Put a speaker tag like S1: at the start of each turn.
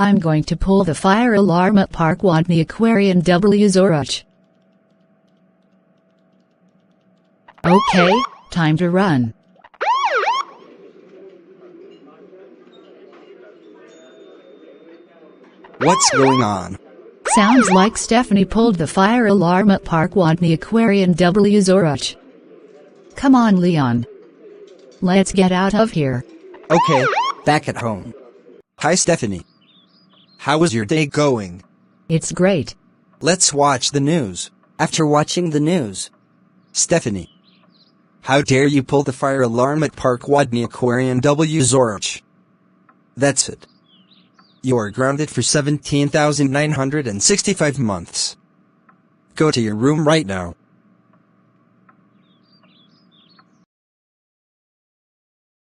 S1: I'm going to pull the fire alarm at Park Wodny Aquarion W Żorach. Okay, time to run.
S2: What's going on?
S1: Sounds like Stephanie pulled the fire alarm at Park Wodny Aquarion W Żorach. Come on, Leon. Let's get out of here.
S2: Okay, back at home. Hi, Stephanie. How was your day going?
S1: It's great.
S2: Let's watch the news. After watching the news. Stephanie. How dare you pull the fire alarm at Park Wodny Aquarion W Żorach? That's it. You are grounded for 17,965 months. Go to your room right now.